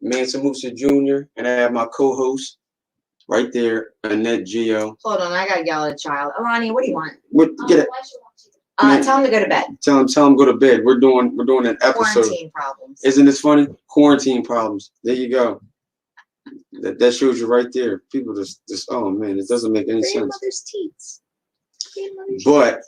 MANSA MUSA Jr. and I have my co-host right there, Annette Gio. Hold on, I gotta yell at a child. Alani, what do you want? Get it. Tell him to go to bed. Tell him go to bed. We're doing an episode. Quarantine problems. Isn't this funny? Quarantine problems. There you go. That shows you right there. People just oh man, it doesn't make any sense. Grandmother's teats. But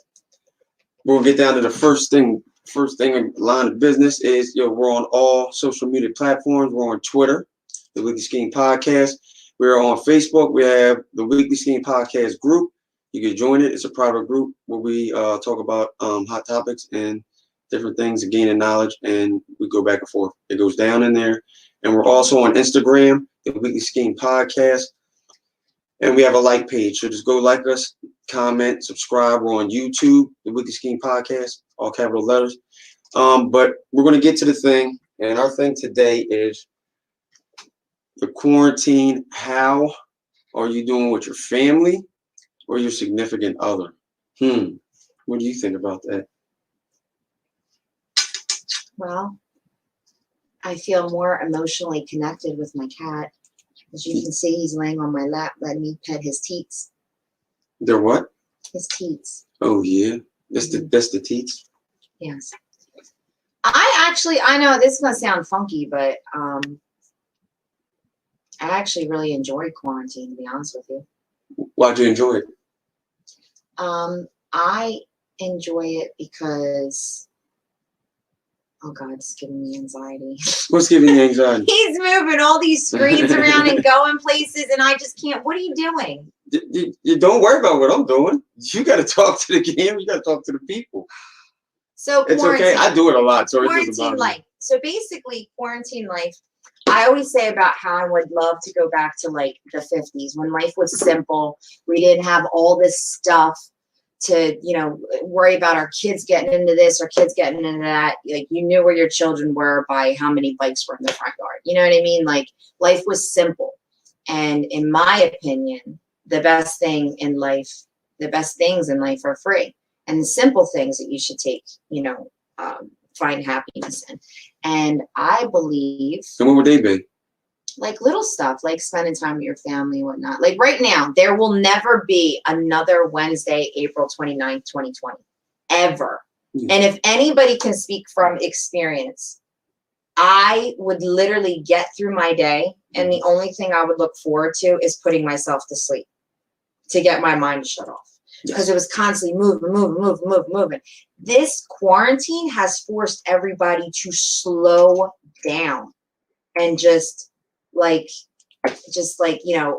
we'll get down to the first thing in line of business is we're on all social media platforms. We're on Twitter, the Weekly Scheme Podcast. We're on Facebook. We have the Weekly Scheme Podcast group. You can join it. It's a private group where we talk about hot topics and different things and gaining knowledge, and we go back and forth. It goes down in there. And we're also on Instagram, the Weekly Scheme Podcast. And we have a like page. So just go like us, comment, subscribe. We're on YouTube, the Weekly Scheme Podcast, all capital letters. But we're going to get to the thing. And our thing today is the quarantine. How are you doing with your family or your significant other? What do you think about that? Well, I feel more emotionally connected with my cat. As you can see, he's laying on my lap, letting me pet his teats. They're what? His teats. Oh yeah, that's the teats. Yes. I know this is gonna sound funky, but I actually really enjoy quarantine, to be honest with you. Why'd you enjoy it? I enjoy it because, oh God, it's giving me anxiety. What's giving you anxiety? He's moving all these screens around and going places, and I just can't. What are you doing? You don't worry about what I'm doing. You got to talk to the game. You got to talk to the people. So it's okay. I do it a lot. So quarantine life. So basically, quarantine life. I always say about how I would love to go back to like the 50s when life was simple. We didn't have all this stuff to, worry about our kids getting into this or kids getting into that. Like, you knew where your children were by how many bikes were in the front yard. You know what I mean? Like, life was simple. And in my opinion, the best things in life are free. And the simple things that you should take, find happiness in. And I believe. And what would they be? Like little stuff, like spending time with your family and whatnot. Like right now, there will never be another Wednesday, April 29th, 2020, ever. And if anybody can speak from experience, I would literally get through my day, and the only thing I would look forward to is putting myself to sleep to get my mind to shut off. Because it was constantly moving. This quarantine has forced everybody to slow down and just like,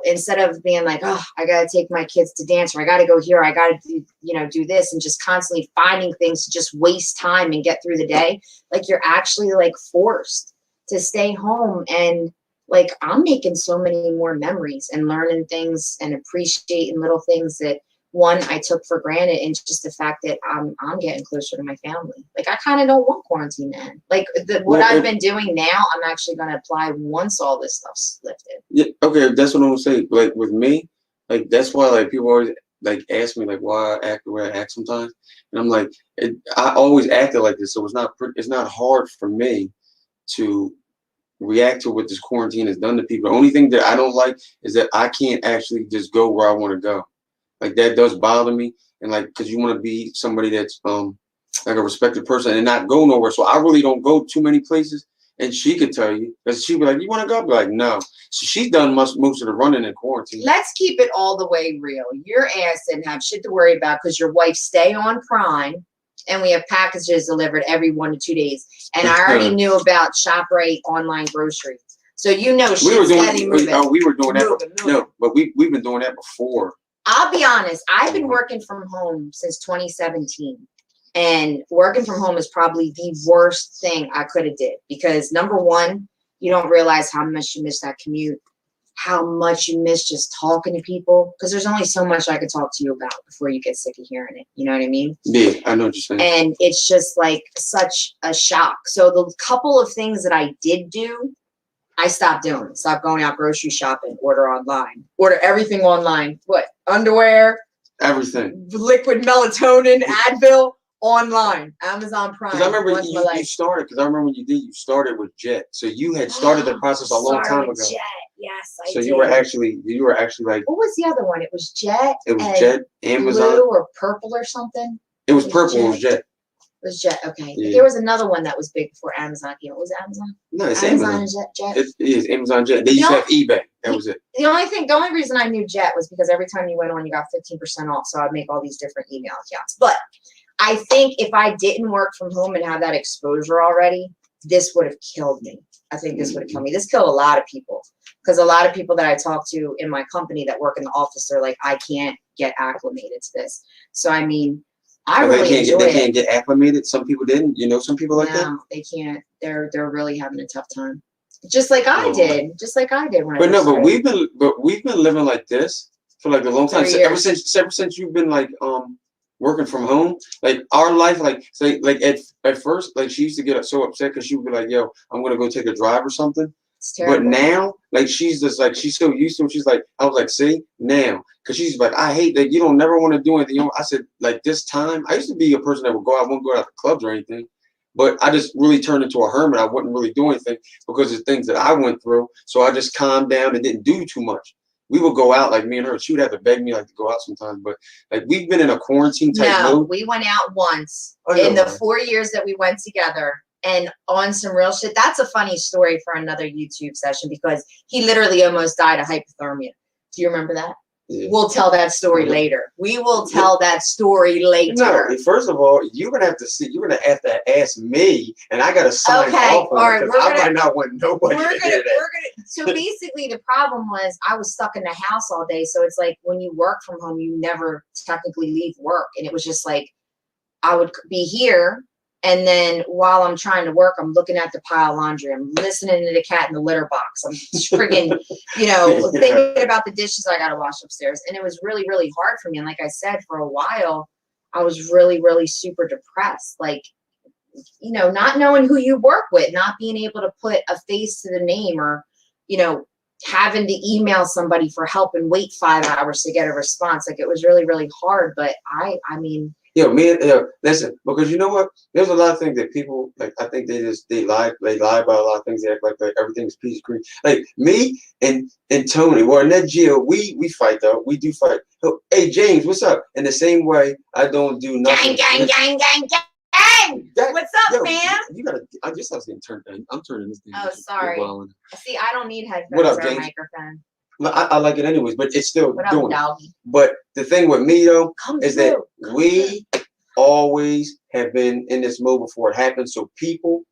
instead of being like, oh, I got to take my kids to dance, or I got to go here, I got to do this, and just constantly finding things to just waste time and get through the day. Like, you're actually like forced to stay home. And like, I'm making so many more memories and learning things and appreciating little things that I took for granted, and just the fact that I'm getting closer to my family. Like, I kind of don't want quarantine to end. Like, what I've been doing now, I'm actually going to apply once all this stuff's lifted. Yeah, okay, that's what I'm gonna say. Like with me, like that's why like people always like ask me like why I act the way I act sometimes, and I'm like, I always acted like this, so it's not hard for me to react to what this quarantine has done to people. The only thing that I don't like is that I can't actually just go where I want to go. Like, that does bother me, and like, because you want to be somebody that's like a respected person and not go nowhere. So I really don't go too many places. And she could tell you, because she'd be like, "You want to go?" I'd be like, "No." So she's done most of the running in quarantine. Let's keep it all the way real. Your ass didn't have shit to worry about because your wife stay on Prime, and we have packages delivered every 1 to 2 days. And I already knew about ShopRite online grocery. So shit's steady moving. Oh, we were doing that. No, but we've been doing that before. I'll be honest, I've been working from home since 2017, and working from home is probably the worst thing I could have did, because number one, you don't realize how much you miss that commute, how much you miss just talking to people, because there's only so much I could talk to you about before you get sick of hearing it. You know what I mean? Yeah, I know what you're saying. And it's just like such a shock. So the couple of things that I did do, I stopped doing. Stop going out grocery shopping, order online, order everything online. What? Underwear, everything, liquid melatonin, Advil, online, Amazon Prime. Because I remember once in my you life. started. Because I remember when you did, you started with Jet. So you had started the process a long Started time with ago. Jet. Yes, I So did. you were actually like. What was the other one? It was Jet. It was and Jet, Amazon. Blue or purple or something. It was purple. It was Jet. It was Jet. Okay. Yeah. There was another one that was big before Amazon came. Was it Amazon? No, it's Amazon. Amazon. And Jet. It is Amazon Jet. They used to have eBay. That was it. The only reason I knew Jet was because every time you went on, you got 15% off. So I'd make all these different email accounts. But I think if I didn't work from home and have that exposure already, this would have killed me. I think this would have killed me. This killed a lot of people because a lot of people that I talk to in my company that work in the office, they're like, I can't get acclimated to this. So, I mean, I really enjoy it. They can't get acclimated. Some people didn't. You know, some people like that. No, they can't. They're really having a tough time. Just like I did. Just like I did when I But started. we've been living like this for like a long time. So ever since you've been like working from home, like our life, like say like at first, like she used to get so upset because she would be like, "Yo, I'm gonna go take a drive or something." But now, like she's just like she's so used to it. She's like, I was like, see now, because she's like, I hate that you don't never want to do anything. You know, I said like this time, I used to be a person that would go out, I wouldn't go out to clubs or anything, but I just really turned into a hermit. I wouldn't really do anything because of things that I went through. So I just calmed down and didn't do too much. We would go out, like me and her. She would have to beg me like to go out sometimes, but like we've been in a quarantine type mode. We went out once in the 4 years that we went together. And on some real shit, that's a funny story for another YouTube session because he literally almost died of hypothermia. Do you remember that? Yeah. We'll tell that story later. We will tell that story later. No, first of all, you're gonna have to see. You're gonna have to ask me, and I gotta sign off on it because I might not want nobody to hear that. So basically, the problem was I was stuck in the house all day. So it's like when you work from home, you never technically leave work, and it was just like I would be here. And then while I'm trying to work, I'm looking at the pile of laundry. I'm listening to the cat in the litter box. I'm friggin', thinking about the dishes I got to wash upstairs. And it was really, really hard for me. And like I said, for a while, I was really, really super depressed. Like, not knowing who you work with, not being able to put a face to the name or, having to email somebody for help and wait 5 hours to get a response. Like it was really, really hard. But I mean, listen, because you know what? There's a lot of things that people like. I think they lie about a lot of things. They act like everything's peach cream. Like me and Tony, well, and that Gio, we fight though. We do fight. Hey James, what's up? In the same way, I don't do nothing. Gang. What's up, man? You gotta. I was getting turned down. I'm turning this thing. Oh, sorry. See, I don't need headphones what up, or James? a microphone. I like it anyways, but it's still doing it. Doggy? But the thing with me though is that we always have been in this mode before it happened. So people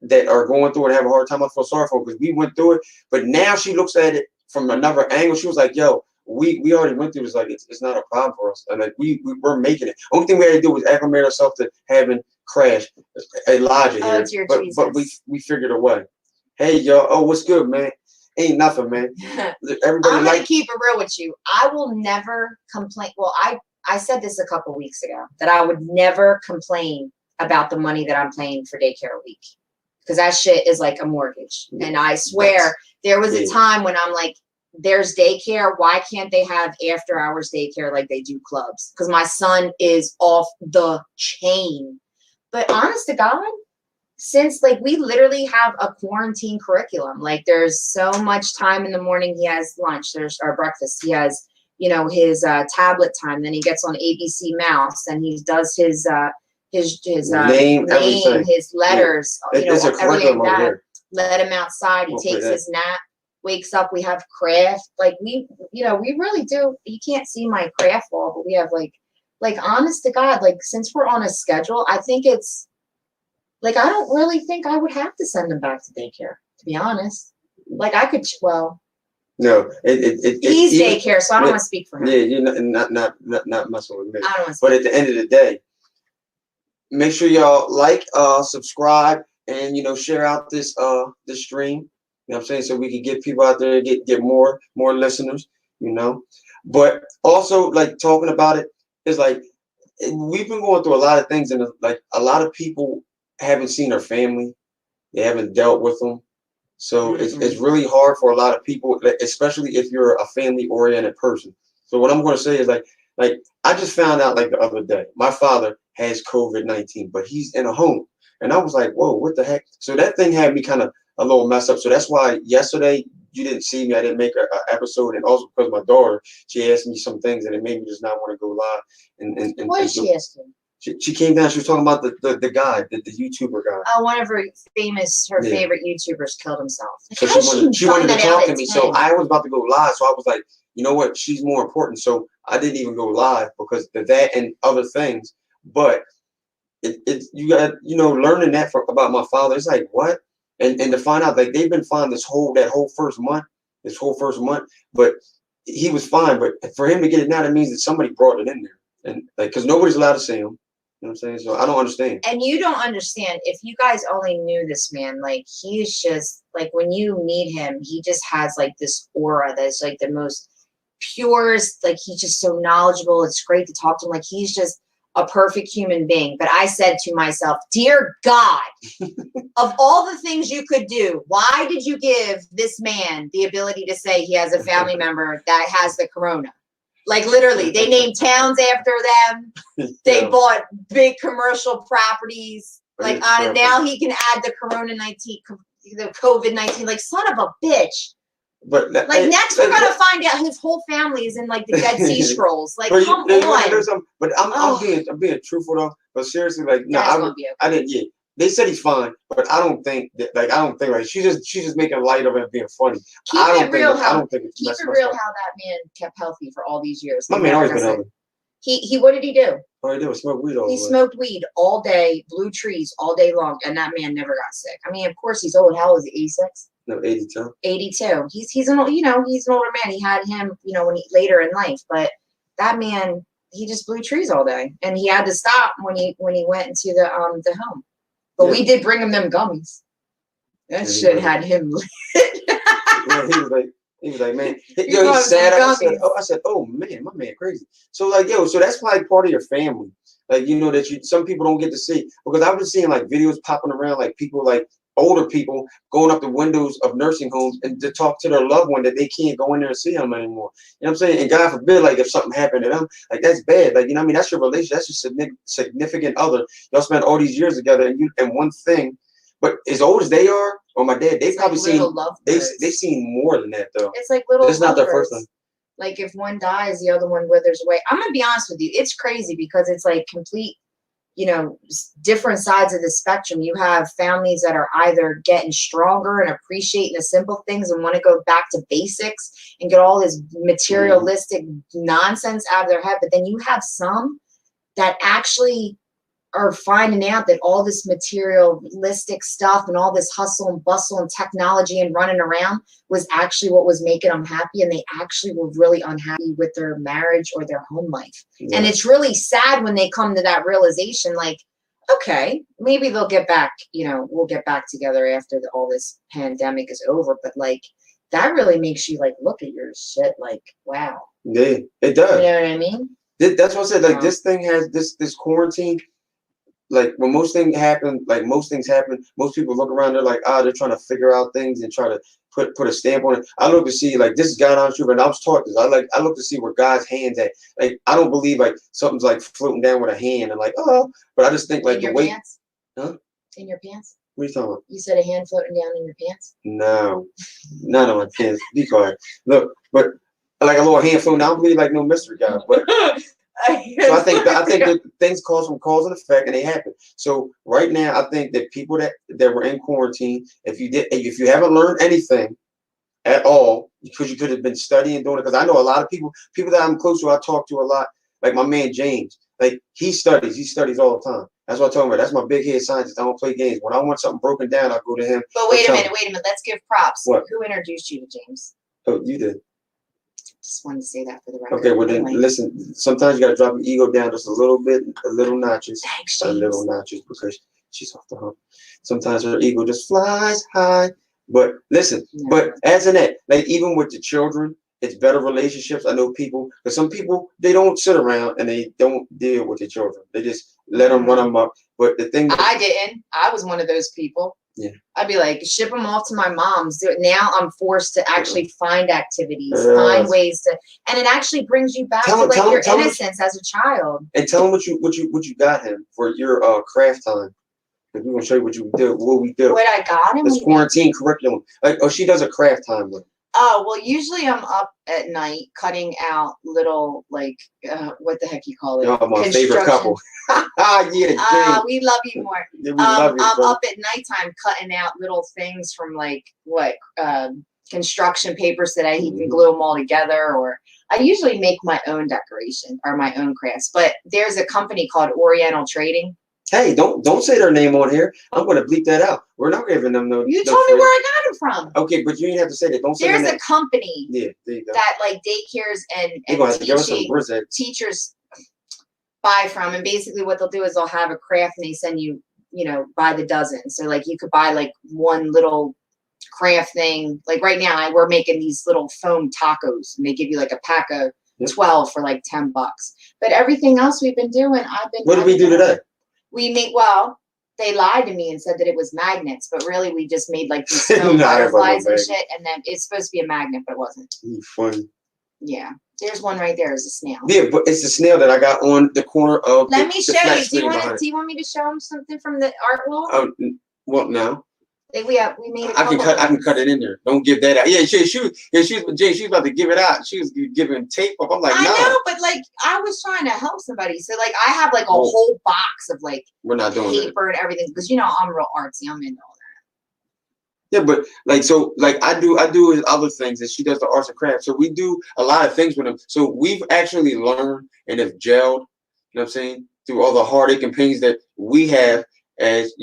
that are going through it and have a hard time, I feel sorry for because we went through it. But now she looks at it from another angle. She was like, "Yo, we already went through this. Like it's not a problem for us, and like we're making it. Only thing we had to do was acclimate ourselves to having crash Elijah here. But we figured a way. Hey y'all, oh what's good, man? Ain't nothing, man. Everybody I'm gonna keep it real with you. I will never complain. Well, I said this a couple weeks ago that I would never complain about the money that I'm paying for daycare a week because that shit is like a mortgage. And I swear there was a time when I'm like, there's daycare. Why can't they have after hours daycare like they do clubs? Because my son is off the chain. But honest to God, since like we literally have a quarantine curriculum, like there's so much time in the morning. He has lunch, there's our breakfast. He has, his tablet time. Then he gets on ABC Mouse and he does his name, his letters. It's a curriculum over here. Let him outside. He takes his nap, wakes up. We have craft. Like we really do. You can't see my craft wall, but we have like honest to God, like since we're on a schedule, I think it's like I don't really think I would have to send him back to daycare, to be honest. Like I could, no, he's daycare, so I don't want to speak for him. Yeah, you're not messing with me. I don't want to. But at the end of the day, make sure y'all like, subscribe, and share out this stream. You know what I'm saying? So we can get people out there, get more listeners. But also like talking about it is like we've been going through a lot of things, and like a lot of people haven't seen their family, they haven't dealt with them. So it's really hard for a lot of people, especially if you're a family-oriented person. So what I'm going to say is like I just found out like the other day, my father has COVID-19, but he's in a home. And I was like, whoa, what the heck? So that thing had me kind of a little messed up. So that's why yesterday you didn't see me. I didn't make an episode. And also because my daughter, she asked me some things and it made me just not want to go live. What did she ask you? She came down. She was talking about the guy, the YouTuber guy. Oh, one of her favorite YouTubers killed himself. So she wanted to talk to me. So I was about to go live. So I was like, you know what? She's more important. So I didn't even go live because of that and other things. But you got, learning that about my father. It's like, what? And to find out, like, they've been fine that whole first month, but he was fine. But for him to get it now, that means that somebody brought it in there. And like, because nobody's allowed to see him. You know what I'm saying? So I don't understand. And you don't understand. If you guys only knew this man, like, he's just like, when you meet him, he just has like this aura that's like the most purest, like, he's just so knowledgeable. It's great to talk to him. Like, he's just a perfect human being. But I said to myself, dear God, of all the things you could do, why did you give this man the ability to say he has a family member that has the corona? Like, literally, they named towns after them. They bought big commercial properties. Like, on it. Now he can add the COVID-19. Like, son of a bitch. But like, next we're gonna find out his whole family is in like the Dead Sea Scrolls. Like, come on. But I'm being truthful though. But seriously, like, no, I didn't. Yeah, they said he's fine, but I don't think like she's just making light of it and being funny. Keep it real how that man kept healthy for all these years. My man always been healthy. He what did he do? All he did was smoke weed all day. He smoked weed all day, blew trees all day long, and that man never got sick. I mean, of course he's old. How old is he? 86? No, 82. 82. He's an older man. He had him, when later in life, but that man, he just blew trees all day, and he had to stop when he went into the home. But we did bring him them gummies. That shit had him lit. He was like, man, he sat up. I said, oh man, my man crazy. So like, so that's like part of your family. Like, that some people don't get to see, because I've been seeing like videos popping around, like people, like older people going up the windows of nursing homes and to talk to their loved one that they can't go in there and see them anymore. You know what I'm saying? And God forbid, like, if something happened to them, like, that's bad. Like, that's your relationship. That's your significant other. Y'all spent all these years together, and one thing. But as old as they are, or my dad, they've probably seen they've seen more than that though. It's like little. It's not their first thing. Like, if one dies, the other one withers away. I'm gonna be honest with you. It's crazy because it's like complete, different sides of the spectrum. You have families that are either getting stronger and appreciating the simple things and want to go back to basics and get all this materialistic nonsense out of their head. But then you have some that actually are finding out that all this materialistic stuff and all this hustle and bustle and technology and running around was actually what was making them happy. And they actually were really unhappy with their marriage or their home life. Yeah. And it's really sad when they come to that realization, like, okay, maybe they'll get back, we'll get back together after all this pandemic is over. But like, that really makes you like, look at your shit. Like, wow. Yeah, it does. You know what I mean? That's what I said. Like, this thing has this quarantine. Like, when most things happen, most people look around, they're like, they're trying to figure out things and try to put a stamp on it. I look to see, like, this is God honest truth, and I was taught this. I look to see where God's hand's at. Like, I don't believe like something's like floating down with a hand and like, but I just think like in your the weight. Pants? Huh? In your pants? What are you talking about? You said a hand floating down in your pants? No, none of my pants. Be quiet. Look, but like a little hand floating down, I don't believe like no mystery God, but. So I think that things cause and effect, and they happen. So right now, I think that people that were in quarantine, if you haven't learned anything at all, because you could have been studying, doing it. Because I know a lot of people that I'm close to, I talk to a lot. Like my man James, like he studies all the time. That's what I'm talking about. That's my big head scientist. I don't play games. When I want something broken down, I go to him. But wait a minute. Let's give props. What? Who introduced you to James? Oh, you did. Just wanted to say that for the record. Okay, well then listen. Sometimes you gotta drop your ego down just a little bit, a little notches, Thanks, James. Because she's off the hook. Sometimes her ego just flies high. But listen, but as in that, like even with the children, it's better relationships. I know people, because some people they don't sit around and they don't deal with the children. They just let them run them up. But the thing I didn't. I was one of those people. Yeah. I'd be like, ship them off to my mom's. Now I'm forced to actually find activities, find ways to, and it actually brings you back to like your innocence as a child. And tell him what you got him for your craft time. We're gonna show you what we do. What I got him. This quarantine curriculum. Like, she does a craft time with him. Oh, well, usually I'm up at night cutting out little, like, what the heck you call it? Oh, my favorite couple. Yeah, we love you more. Yeah, we love you, I'm up at nighttime cutting out little things from, like, construction papers that I can glue them all together. Or I usually make my own decoration or my own crafts. But there's a company called Oriental Trading. Hey, don't say their name on here. I'm going to bleep that out. We're not giving them no. You told me where I got them from. Okay, but you didn't have to say that. Don't say there's a company there you go. that like daycares and teachers buy from, and basically what they'll do is they'll have a craft and they send you, by the dozen. So like you could buy like one little craft thing. Like right now we're making these little foam tacos and they give you like a pack of 12 for like $10. But everything else we've been doing, What did we do today? They lied to me and said that it was magnets, but really we just made like these foam butterflies and shit, and then it's supposed to be a magnet, but it wasn't. Funny. Yeah. There's one right there. Is a snail. Yeah, but it's a snail that I got on the corner of Let me show you. Do you want me to show him something from the art wall? What now? We made it. I can cut it in there. Don't give that out. Yeah, she was about to give it out. She was giving tape up. I'm like, I know, but like I was trying to help somebody. So like I have like a whole box of like we're not doing paper and everything because I'm real artsy. I'm into all that. Yeah, but like I do other things and she does the arts and crafts. So we do a lot of things with them. So we've actually learned and have gelled, you know what I'm saying, through all the heartache and pains that we have as,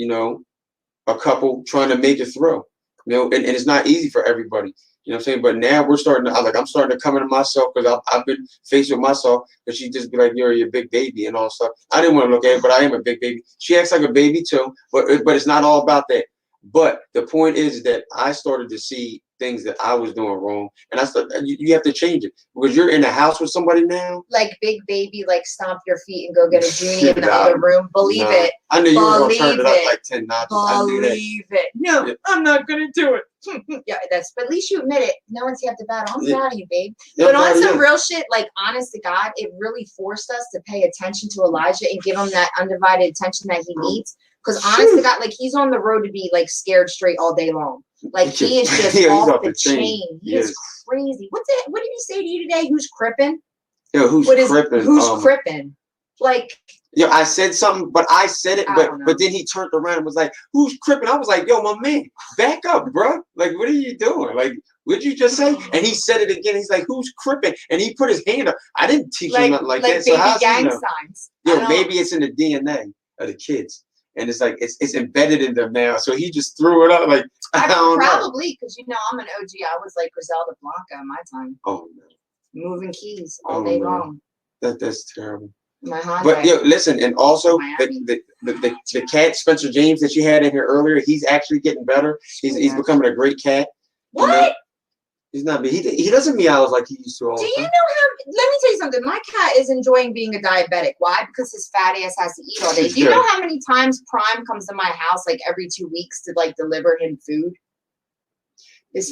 a couple trying to make it through, and it's not easy for everybody, you know what I'm saying? But now I'm starting to come into myself because I've been faced with myself because she just be like, you're a big baby and all stuff. I didn't want to look at it, but I am a big baby. She acts like a baby too, but it's not all about that. But the point is that I started to see things that I was doing wrong, and you have to change it because you're in the house with somebody now. Like big baby, like stomp your feet and go get a Junie in the other room. Believe it. I knew you were gonna turn it up like 10 notches. Believe it. No, yeah. I'm not gonna do it. Yeah, but at least you admit it. No one's have to battle. I'm proud of you, babe. But on some real shit, like honest to God, it really forced us to pay attention to Elijah and give him that undivided attention that he needs. Because honest to God, like he's on the road to be like scared straight all day long. Like he is just off the chain. He is crazy. What did he say to you today? Who's crippin'? Yeah, who's crippin'? Who's crippin'? Like I said something, but I said it, but then he turned around and was like, "Who's crippin'?" I was like, "Yo, my man, back up, bro. Like, what are you doing? Like, what did you just say?" And he said it again. He's like, "Who's crippin'?" And he put his hand up. I didn't teach him nothing like that. So how's gang signs? Maybe it's in the DNA of the kids. And it's like it's embedded in them now. So he just threw it up like I don't probably because I'm an OG. I was like Griselda Blanca in my time. Oh no. Moving keys all day long. That's terrible. My Honda. But listen, and also the cat Spencer James that you had in here earlier, he's actually getting better. He's becoming a great cat. What? He's not. He doesn't meow like he used to all the time. Do you know how? Let me tell you something. My cat is enjoying being a diabetic. Why? Because his fat ass has to eat all day. Do you know how many times Prime comes to my house like every 2 weeks to like deliver him food?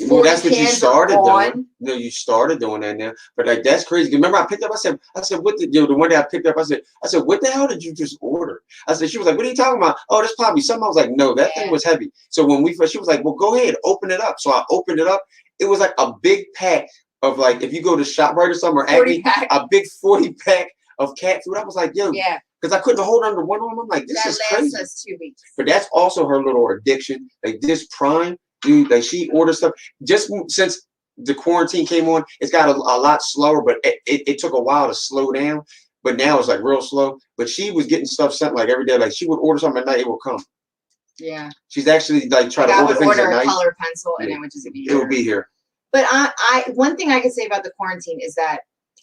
Well, that's what you started doing. No, you started doing that now. But like that's crazy. Remember, I picked up. I said, what the one day I picked up. I said, what the hell did you just order? I said, she was like, what are you talking about? Oh, that's probably something. I was like, no, that thing was heavy. So when she was like, well, go ahead, open it up. So I opened it up. It was like a big pack of like, if you go to ShopRite or something, or a big 40 pack of cat food. I was like, yo, because I couldn't hold under one arm. I'm like, this is crazy. That lasts us 2 weeks. But that's also her little addiction. Like this Prime. Dude, like she orders stuff just since the quarantine came on. It's got a lot slower, but it took a while to slow down. But now it's like real slow. But she was getting stuff sent like every day. Like she would order something at night, it would come. Yeah. She's actually like trying to order things at night. I would order a color pencil and it would just be here. It would be here. But one thing I can say about the quarantine is that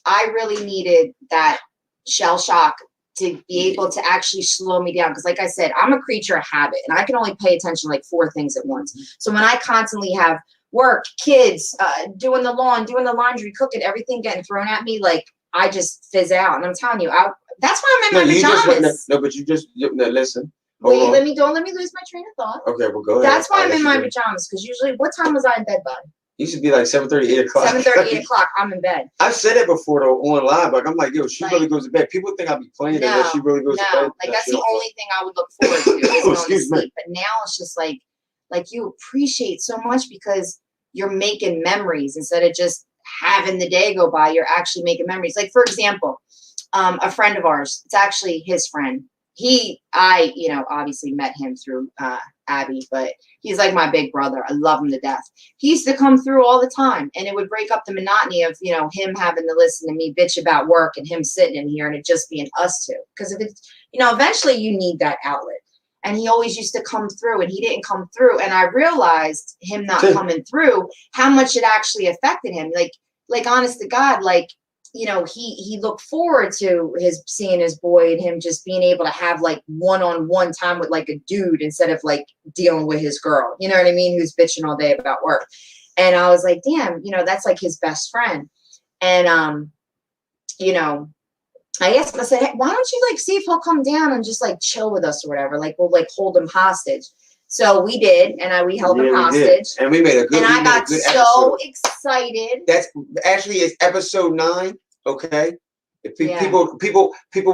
I really needed that shell shock to be able to actually slow me down. Because like I said, I'm a creature of habit and I can only pay attention to like 4 things at once. So when I constantly have work, kids, doing the lawn, doing the laundry, cooking, everything getting thrown at me, like I just fizz out. And I'm telling you, that's why I'm in my pajamas. But you just listen. Wait, let me lose my train of thought. Okay, well, go ahead. That's why I'm in my pajamas, because usually, what time was I in bed by? You should be like 7:30, 8 o'clock. 7:30, 8 o'clock. I'm in bed. I've said it before though online, but I'm like, yo, she really goes to bed. People think I'll be playing and she really goes to bed. Like that's the only thing I would look forward to is going to sleep. But now it's just like you appreciate so much because you're making memories instead of just having the day go by. You're actually making memories. Like for example, a friend of ours. It's actually his friend. I obviously met him through Abby, but he's like my big brother. I love him to death. He used to come through all the time, and it would break up the monotony of, him having to listen to me bitch about work and him sitting in here and it just being us two. Because if it's, eventually you need that outlet. And he always used to come through, and he didn't come through. And I realized him not coming through, how much it actually affected him. Like honest to God, he looked forward to seeing his boy and him just being able to have like one-on-one time with like a dude instead of like dealing with his girl, you know what I mean, who's bitching all day about work. And I was like, damn, that's like his best friend. And I asked him, I said, hey, why don't you see if he'll come down and just like chill with us or whatever, like we'll like hold him hostage. So we did, and we held him hostage, and we made a good. And I got so excited. That's actually it's episode 9. Okay, if people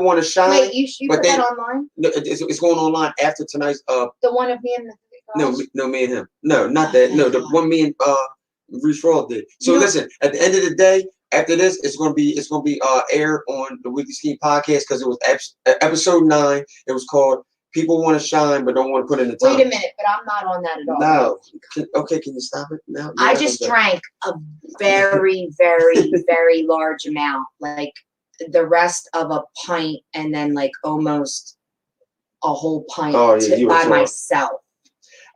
want to shine. Wait, you put that online? No, it's going online after tonight's. The one of me and the no, me and him. No, not that. No, the one me and Reese Raw did. So listen, at the end of the day, after this, it's gonna be aired on the Weekly Scheme podcast because it was episode 9. It was called People Want to Shine but Don't Want to Put in the Time. Wait a minute, but I'm not on that at all. No. Can you stop it now? I just drank a very, very, very large amount, like the rest of a pint, and then like almost a whole pint by myself.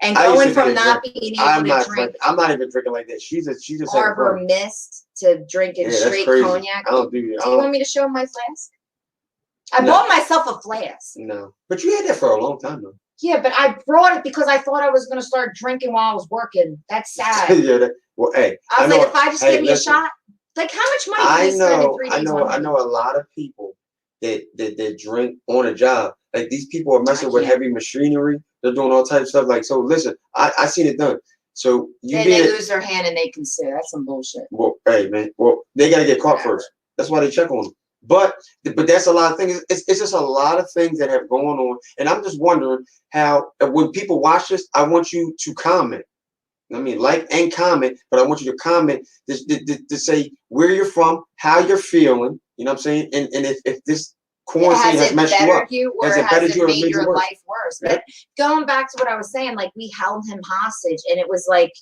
And going from not being able to drink, I'm not even drinking like that. She just Arbor Mist to drinking straight cognac. I don't do that. Do you want me to show my flask? I bought myself a flask. No, but you had that for a long time though. Yeah, but I brought it because I thought I was going to start drinking while I was working. That's sad. Well, hey, I was like, if I just give me a shot, like how much money can you spend in 3 days? I know a lot of people that drink on a job. Like these people are messing with heavy machinery. They're doing all types of stuff. Like, so listen, I seen it done. So they lose their hand and they can sue. That's some bullshit. Well, hey man, they gotta get caught first. That's why they check on them. But that's a lot of things. It's just a lot of things that have going on, and I'm just wondering how when people watch this, I want you to comment. I mean, like and comment, but I want you to comment to say where you're from, how you're feeling. You know what I'm saying? And if this quarantine has messed you up, or has it made your life worse? But going back to what I was saying, like we held him hostage, and it was like,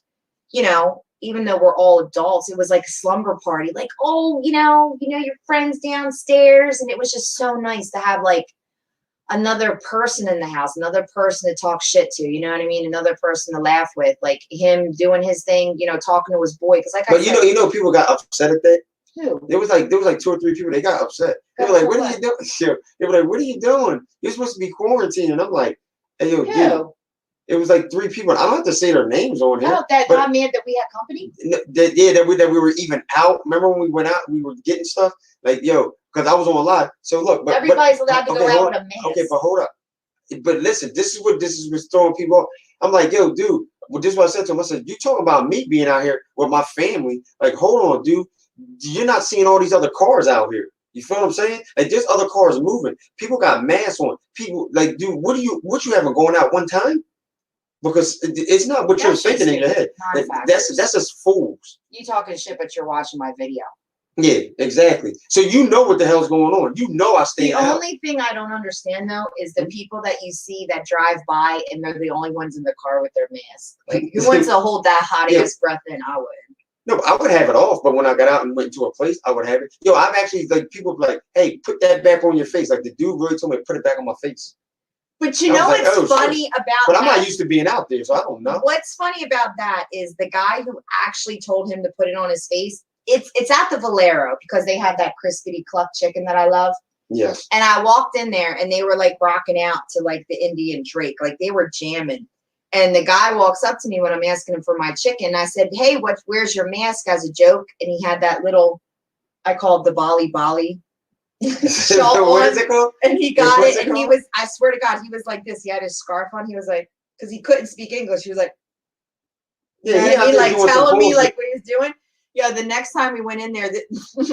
even though we're all adults, it was like a slumber party. Like, oh, your friends downstairs, and it was just so nice to have like another person in the house, another person to talk shit to. You know what I mean? Another person to laugh with, like him doing his thing, talking to his boy. Because people got upset at that. Who? There was like 2 or 3 people. They got upset. They were like, "What are you doing?" They were like, "What are you doing? You're supposed to be quarantined." And I'm like, "Hey, yo, dude." It was like 3 people. I don't have to say their names on here. Oh, that got mad that we had company? That we were even out. Remember when we went out, we were getting stuff? Like, yo, because I was on live. So look. Everybody's allowed to go out with a mask. Okay, but hold up. But listen, this is what's throwing people off. I'm like, yo, dude. Well, this is what I said to him. I said, you talking about me being out here with my family. Like, hold on, dude. You're not seeing all these other cars out here. You feel what I'm saying? Like, there's other cars moving. People got masks on. People, like, dude, what you having going out one time? Because it's not what you're thinking in your head. That's just fools. You talking shit, but you're watching my video. Yeah, exactly. So you know what the hell's going on. You know I stay out. The only thing I don't understand though is the people that you see that drive by and they're the only ones in the car with their mask. Like, who wants to hold that hot ass breath in? I wouldn't. No, I would have it off, but when I got out and went to a place, I would have it. Yo, I've actually people like, hey, put that back on your face. Like the dude really told me to put it back on my face. But you know what's funny about that? But I'm not used to being out there, so I don't know. What's funny about that is the guy who actually told him to put it on his face, it's at the Valero because they have that crispity cluck chicken that I love. Yes. And I walked in there and they were like rocking out to like the Indian Drake. Like they were jamming. And the guy walks up to me when I'm asking him for my chicken. I said, hey, where's your mask as a joke? And he had that little, I call it the Bali Bali shawl What on, is it called? and he got What's it, it and he called? was, I swear to God, he was like this. He had his scarf on. He was like, because he couldn't speak English. He was like, you know what I mean? Like telling me like what he was doing. Yeah, the next time we went in there,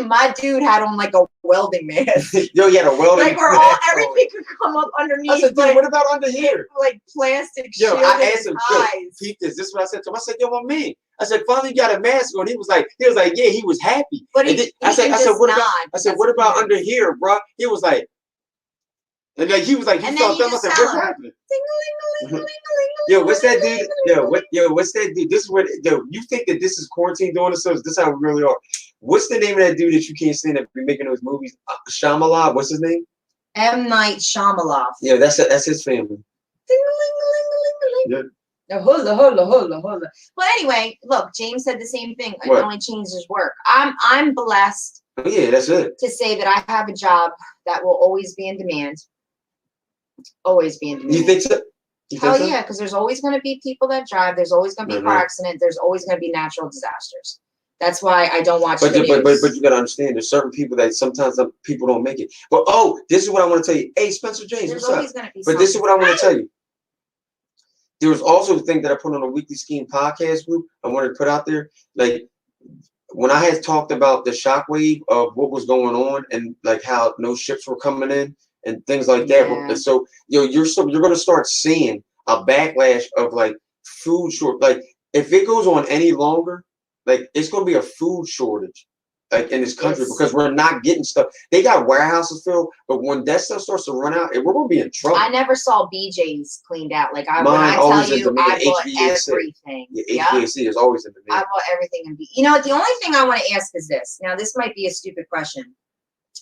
my dude had on like a welding mask. Yo, he had a welding like we're all, everything could come up underneath. I said, dude, what about under here? Like plastic Yo, shielding I asked him, eyes. Pete, this is what I said to him. I said, yo, my man. I said, finally you got a mask on. He was like, yeah, he was happy. But I said, what about under here, bro? He was like, and like he was like, you felt them. I said, what's happening? Yo, what's that dude? What's that dude? This is what you think that this is quarantine doing this? So this is how we really are. What's the name of that dude that you can't stand that be making those movies? Shyamalan. What's his name? M. Night Shyamalan. Yeah, that's his family. Yeah. Hola. Well, anyway, look, James said the same thing. It only changed his work. I'm blessed. Oh, yeah, that's it. To say that I have a job that will always be in demand. Always be in demand. You think so? Hell yeah, because there's always going to be people that drive. There's always going to be a car accident. There's always going to be natural disasters. That's why I don't watch the news. But you got to understand, there's certain people that sometimes people don't make it. But this is what I want to tell you. Hey, Spencer James, there's what's always up? Gonna be but this is what I want to tell you. There was also the thing that I put on a Weekly Scheme podcast group. I wanted to put out there, like when I had talked about the shockwave of what was going on and like how no ships were coming in and things like that. And so you're going to start seeing a backlash of like food short. Like if it goes on any longer, like it's going to be a food shortage. Like in this country, because we're not getting stuff. They got warehouses filled, but when that stuff starts to run out, we're gonna be in trouble. I never saw BJ's cleaned out. Like when I tell you, I bought everything. Yeah, HVAC is always in the I bought everything in B. You know, the only thing I want to ask is this. Now, this might be a stupid question,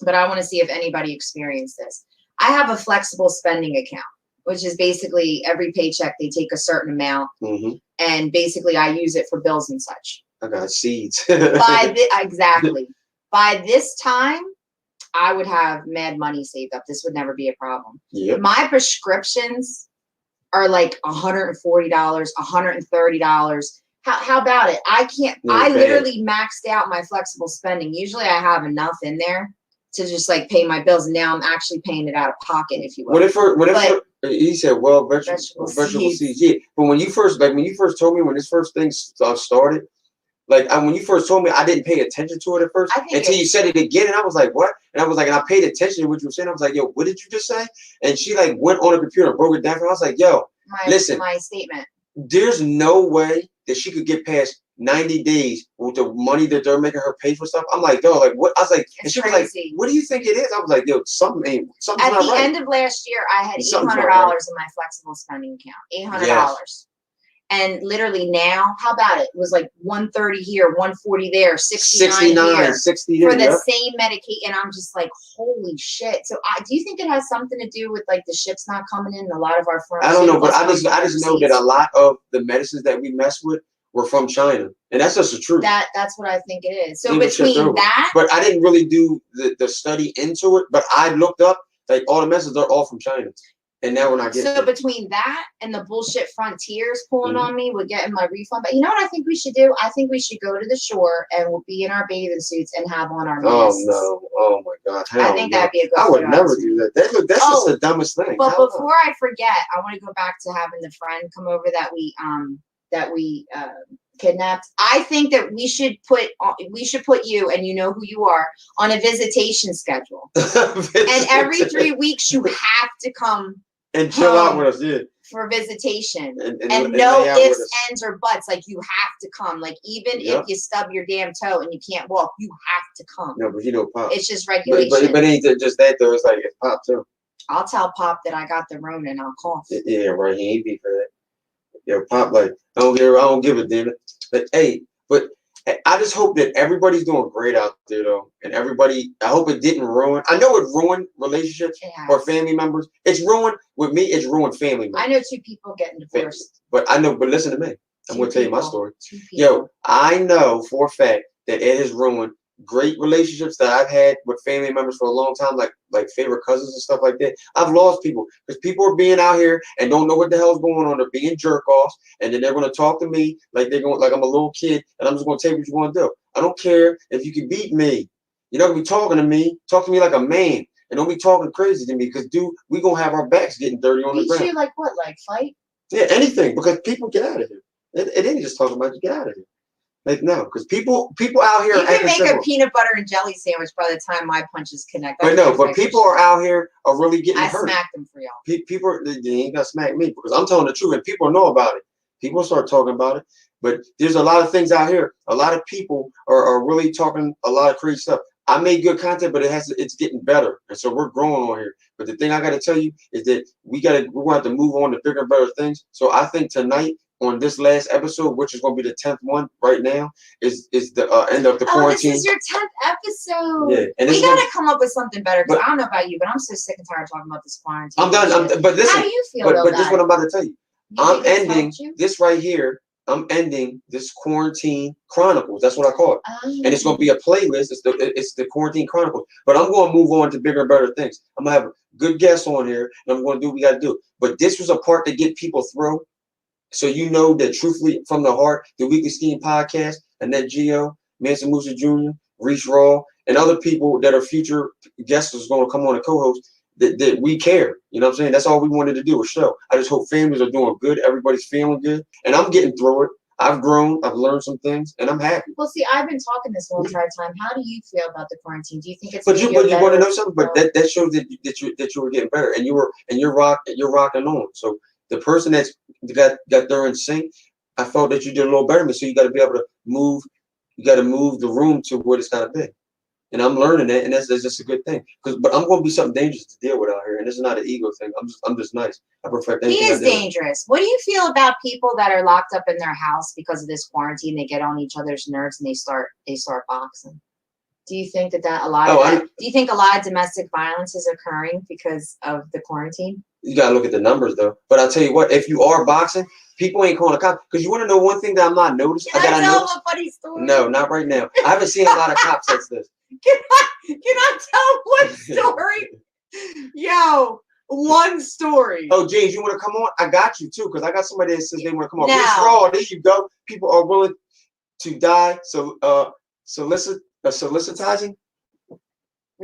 but I want to see if anybody experienced this. I have a flexible spending account, which is basically every paycheck they take a certain amount, and basically I use it for bills and such. I got seeds. Exactly. By this time, I would have mad money saved up. This would never be a problem. Yep. My prescriptions are like $140, $130. How about it? I can't. I literally maxed out my flexible spending. Usually, I have enough in there to just like pay my bills. And now I'm actually paying it out of pocket, if you will. What if he said, well, vegetable seeds. Yeah. But when you first told me when this first thing started. Like when you first told me, I didn't pay attention to it at first until you said it again, and I was like, "What?" And I was like, and I paid attention to what you were saying. I was like, "Yo, what did you just say?" And she like went on the computer and broke it down. I was like, "Yo, listen, my statement. There's no way that she could get past 90 days with the money that they're making her pay for stuff." I'm like, "Yo, like what?" I was like, and she was like, "What do you think it is?" I was like, "Yo, something's not right." At the end of last year, I had $800 in my flexible spending account. $800. Yes. And literally now, how about it? It was like 130 here, 140 there, 69 here, 60 for the same medication. And I'm just like, holy shit. So do you think it has something to do with like the ships not coming in? A lot of our firms. I don't know, but I just know that a lot of the medicines that we mess with were from China. And that's just the truth. That's what I think it is. So between that. But I didn't really do the study into it, but I looked up, like all the medicines are all from China. And now we're not getting so between that and the bullshit frontiers pulling on me with getting my refund. But you know what I think we should do? I think we should go to the shore and we'll be in our bathing suits and have on our masks. Oh no. Oh my God. I think that'd be a good I would never do that. That's just the dumbest thing. But before I forget, I want to go back to having the friend come over that we kidnapped. I think that we should put you, and you know who you are, on a visitation schedule. And every 3 weeks you have to come and chill out with us, for visitation, and no ifs, ands, or buts. Like you have to come. Like even if you stub your damn toe and you can't walk, you have to come. No, but you know, Pop. It's just regulation. But ain't just that though. It's like it's Pop too. I'll tell Pop that I got the Rona and I'll cough. Yeah, right. He ain't be for that. Yo, Pop, like I don't give a damn it. But hey, I just hope that everybody's doing great out there, though. And everybody, I hope it didn't ruin. I know it ruined relationships or family members. It's ruined with me. It's ruined family members. I know 2 people getting divorced. But listen to me. I'm going to tell you my story. Yo, I know for a fact that it has ruined great relationships that I've had with family members for a long time, like favorite cousins and stuff like that. I've lost people because people are being out here and don't know what the hell's going on. They're being jerk offs, and then they're going to talk to me like I'm a little kid, and I'm just going to tell you what you want to do. I don't care if you can beat me. You're not gonna be talking to me. Talk to me like a man, and don't be talking crazy to me, because dude, we gonna have our backs getting dirty on the ground. You like what? Like fight? Yeah, anything, because people get out of here. It ain't just talking about you, get out of here. Like, no, because people out here. You can make a peanut butter and jelly sandwich by the time my punches connect. But no, but people are out here are really getting hurt. I smacked them for y'all. People, they ain't gonna smack me, because I'm telling the truth, and people know about it. People start talking about it. But there's a lot of things out here. A lot of people are really talking a lot of crazy stuff. I made good content, but it's getting better, and so we're growing on here. But the thing I got to tell you is that we're going to have to move on to bigger and better things. So I think tonight, on this last episode, which is going to be the 10th one right now, is the end of the quarantine. This is your 10th episode. Yeah, and we got to come up with something better, because I don't know about you, but I'm so sick and tired of talking about this quarantine. I'm done. But listen, how do you feel about this is what I'm about to tell you. I'm ending this right here. I'm ending this quarantine chronicles. That's what I call it. And it's going to be a playlist. It's the quarantine chronicles. But I'm going to move on to bigger and better things. I'm going to have good guests on here, and I'm going to do what we got to do. But this was a part to get people through. So you know that, truthfully, from the heart, the Weekly Scheme Podcast, Annette Gio, MANSA Musa Jr., Reese Raw, and other people that are future guests is going to come on and co-host, that we care. You know what I'm saying? That's all we wanted to do, a show. I just hope families are doing good. Everybody's feeling good. And I'm getting through it. I've grown. I've learned some things, and I'm happy. Well, see, I've been talking this whole entire time. How do you feel about the quarantine? Do you think it's? But you want to know something? But that shows that you were getting better, and you're rocking on. So the person that's got there in sync, I felt that you did a little better. So you got to be able to move. You got to move the room to what it's got to be. And I'm learning that, and that's just a good thing. But I'm going to be something dangerous to deal with out here, and this is not an ego thing. I'm just nice. I perfect anything. He is dangerous. What do you feel about people that are locked up in their house because of this quarantine? They get on each other's nerves and they start boxing. Do you think that do you think a lot of domestic violence is occurring because of the quarantine? You gotta look at the numbers though. But I'll tell you what, if you are boxing, people ain't calling the cops. Because you want to know one thing that I'm not noticing? Can I tell a funny story? No, not right now. I haven't seen a lot of cops since this. Can I tell one story? Yo, one story. Oh, James, you want to come on? I got you too, because I got somebody that says they want to come on. No. There you go. People are willing to die. So, solicitizing.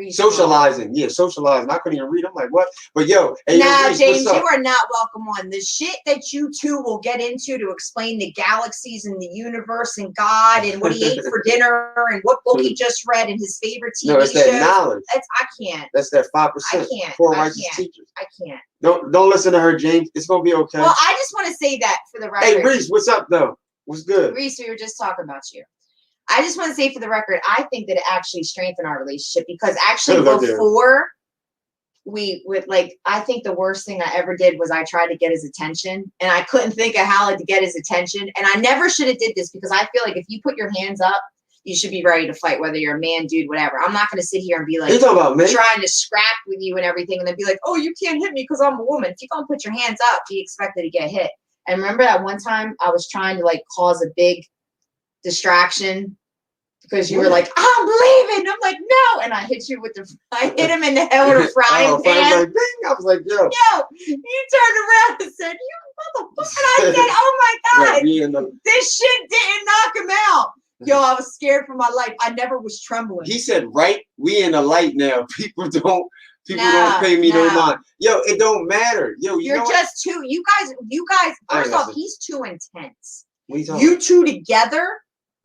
Socializing, socializing. I couldn't even read. I'm like, what? But yo, hey, now, James, you are not welcome on the shit that you two will get into to explain the galaxies and the universe and God and what he ate for dinner and what book he just read and his favorite TV No, it's shows. that knowledge. I can't. That's that 5%. I can't. Poor righteous teachers. I can't. Don't listen to her, James. It's gonna be okay. Well, I just want to say that for the record. Hey, Reese, what's up though? What's good? Reese, we were just talking about you. I just want to say for the record, I think that it actually strengthened our relationship, because actually before we would I think the worst thing I ever did was I tried to get his attention, and I couldn't think of how to get his attention. And I never should have did this, because I feel like if you put your hands up, you should be ready to fight, whether you're a man, dude, whatever. I'm not going to sit here and be like, trying to scrap with you and everything, and then be like, oh, you can't hit me because I'm a woman. If you're going to put your hands up, be expected to get hit. And remember that one time I was trying to cause a big distraction because you were like, I'm leaving. I'm like, no. And I hit him in the head with a frying pan. I was like, yo. You turned around and said, you motherfucker. And I said, oh my God, this shit didn't knock him out. Yo, I was scared for my life. I never was trembling. He said, right, we in the light now. People don't pay me no mind. Yo, it don't matter. Yo, you're just too, you guys, first off, he's too intense. You two together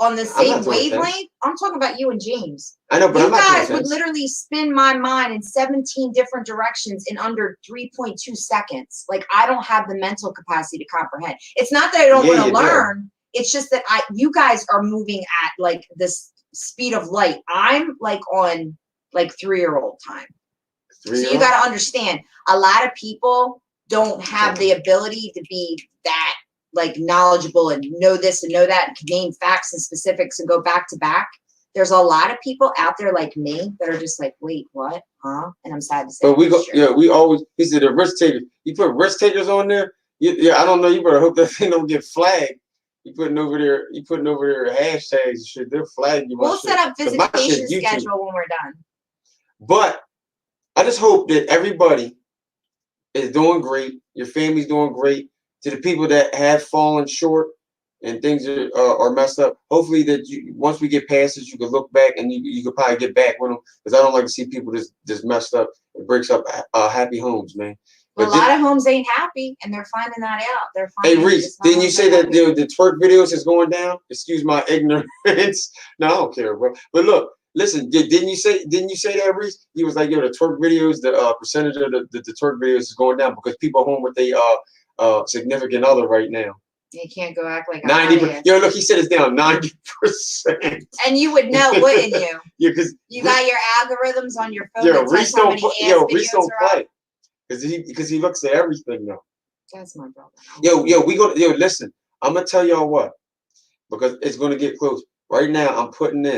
on the same wavelength. I'm talking about you and James. I know, but you guys would literally spin my mind in 17 different directions in under 3.2 seconds. I don't have the mental capacity to comprehend. It's not that I don't want to learn. It's just that you guys are moving at this speed of light. I'm on 3-year-old time. So you got to understand, a lot of people don't have the ability to be that knowledgeable and know this and know that and can name facts and specifics and go back to back. There's a lot of people out there like me that are just like, wait, what? Huh? And I'm sad to say. But we always, he said the risk takers. You put risk takers on there. I don't know. You better hope that thing don't get flagged. You putting over there hashtags and shit. They'll flag you. We'll set up visitation schedule when we're done. But I just hope that everybody is doing great. Your family's doing great. To the people that have fallen short, and things are messed up. Hopefully that once we get past this, you can look back and you could probably get back with them, because I don't like to see people just messed up. It breaks up happy homes, man. But a lot of homes ain't happy, and they're finding that out. They're Hey finding. Reese, didn't you say that the twerk videos is going down? Excuse my ignorance. No, I don't care, bro. But look, listen, didn't you say that, Reese? He was like, yo, the twerk videos, the percentage of the twerk videos is going down because people are home with their significant other right now. You can't go act like 90%. Yo, look, he said it's down 90%. And you would know, wouldn't you? Yeah, because you got your algorithms on your phone. Yeah, Reese don't play. Because Because he looks at everything now. That's my brother. Listen, I'm gonna tell y'all what, because it's gonna get close. Right now, I'm putting in